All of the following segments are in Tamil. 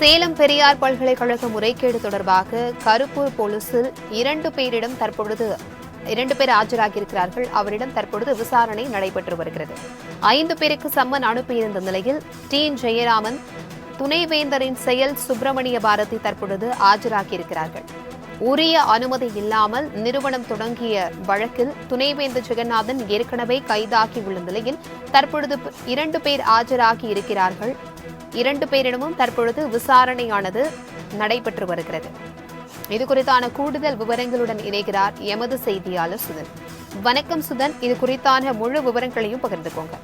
சேலம் பெரியார் பல்கலைக்கழக முறைகேடு தொடர்பாக கருப்பூர் போலீசில் 2 பேர் ஆஜராகியிருக்கிறார்கள். அவரிடம் தற்பொழுது விசாரணை நடைபெற்று வருகிறது. 5 பேருக்கு சம்மன் அனுப்பியிருந்த நிலையில் ஜெயராமன், துணைவேந்தரின் செயல் சுப்பிரமணிய பாரதி தற்பொழுது ஆஜராகியிருக்கிறார்கள். உரிய அனுமதி இல்லாமல் நிறுவனம் தொடங்கிய வழக்கில் துணைவேந்தர் ஜெகநாதன் ஏற்கனவே கைதாகியுள்ள நிலையில் தற்பொழுது 2 பேர் ஆஜராகி இருக்கிறார்கள். 2 பேரிடமும் தற்பொழுது விசாரணையானது நடைபெற்று வருகிறது. இது குறித்தான கூடுதல் விவரங்களுடன் இணைகிறார் எமது செய்தியாளர் சுதன். வணக்கம் சுதன், இது குறித்தான முழு விவரங்களையும் பகிர்ந்துக்கோங்க.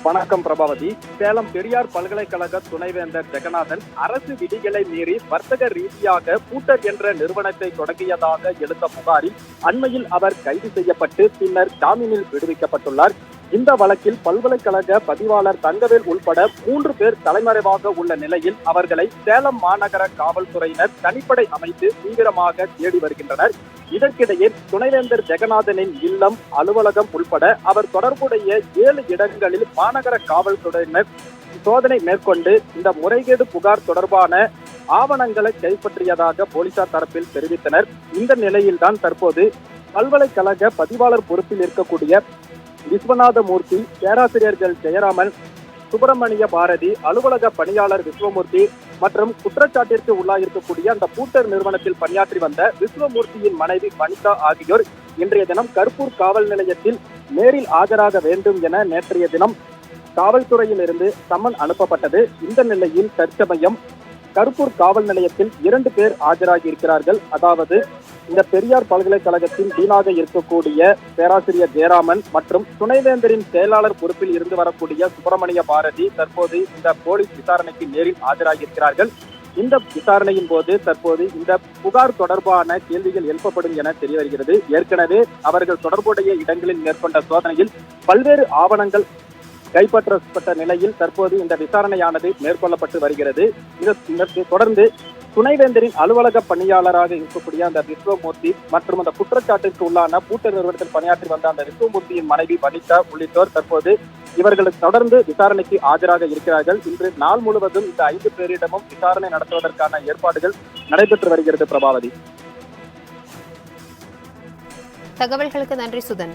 வணக்கம் பிரபாவதி. சேலம் பெரியார் பல்கலைக்கழக துணைவேந்தர் ஜெகநாதன் அரசு விதிகளை மீறி வர்த்தக ரீதியாக பூட்டர் என்ற நிறுவனத்தை தொடங்கியதாக எழுந்த புகாரில் அண்மையில் அவர் கைது செய்யப்பட்டு பின்னர் ஜாமீனில் விடுவிக்கப்பட்டுள்ளார். இந்த வழக்கில் பல்கலைக்கழக பதிவாளர் தங்கவேல் உள்பட 3 பேர் தலைமறைவாக உள்ள நிலையில் அவர்களை சேலம் மாநகர காவல்துறையினர் தனிப்படை அமைத்து தீவிரமாக தேடி வருகின்றனர். இதற்கிடையே துணைவேந்தர் ஜெகநாதனின் இல்லம், அலுவலகம் உள்பட அவர் தொடர்புடைய 7 இடங்களில் மாநகர காவல்துறையினர் சோதனை மேற்கொண்டு இந்த முறைகேடு புகார் தொடர்பான ஆவணங்களை கைப்பற்றியதாக போலீசார் தரப்பில் தெரிவித்தனர். இந்த நிலையில்தான் தற்போது பல்கலைக்கழக பதிவாளர் பொறுப்பில் இருக்கக்கூடிய விஸ்வநாதமூர்த்தி, பேராசிரியர்கள் ஜெயராமன், சுப்பிரமணிய பாரதி, அலுவலக பணியாளர் விஸ்வமூர்த்தி மற்றும் குற்றச்சாட்டிற்கு உள்ளாயிருக்கக்கூடிய அந்த பூட்டர் நிறுவனத்தில் பணியாற்றி வந்த விஸ்வமூர்த்தியின் மனைவி வனிதா ஆகியோர் இன்றைய தினம் கருப்பூர் காவல் நிலையத்தில் நேரில் ஆஜராக வேண்டும் என நேற்றைய தினம் காவல்துறையிலிருந்து சம்மன் அனுப்பப்பட்டது. இந்த நிலையில் தற்சமயம் கருப்பூர் காவல் நிலையத்தில் 2 பேர் ஆஜராகி இருக்கிறார்கள். அதாவது இந்த பெரியார் பல்கலைக்கழகத்தின் டீனாக இருக்கக்கூடிய பேராசிரியர் ஜெயராமன் மற்றும் துணைவேந்தரின் செயலாளர் பொறுப்பில் இருந்து வரக்கூடிய சுப்பிரமணிய பாரதி தற்போது இந்த போலீஸ் விசாரணைக்கு நேரில் ஆஜராகி இருக்கிறார்கள். இந்த விசாரணையின் போது தற்போது இந்த புகார் தொடர்பான கேள்விகள் எழுப்பப்படும் என தெரிய வருகிறது. ஏற்கனவே அவர்கள் தொடர்புடைய இடங்களில் மேற்கொண்ட சோதனையில் பல்வேறு ஆவணங்கள் கைப்பற்றப்பட்ட நிலையில் தற்போது இந்த விசாரணையானது மேற்கொள்ளப்பட்டு வருகிறது. இதற்கு தொடர்ந்து துணைவேந்தரின் அலுவலக பணியாளராக இருக்கக்கூடிய அந்த விஸ்வமூர்த்தி மற்றும் அந்த குற்றச்சாட்டிற்கு உள்ளான பூட்டர் நிறுவனத்தில் பணியாற்றி வந்த அந்த விஸ்வமூர்த்தியின் மனைவி வனிதா உள்ளிட்டோர் தற்போது இவர்களுக்கு தொடர்ந்து விசாரணைக்கு ஆஜராக இருக்கிறார்கள். இன்று நாள் முழுவதும் இந்த 5 பேரிடமும் விசாரணை நடத்துவதற்கான ஏற்பாடுகள் நடைபெற்று வருகிறது. பிரபாவதி, தகவல்களுக்கு நன்றி சுதன்.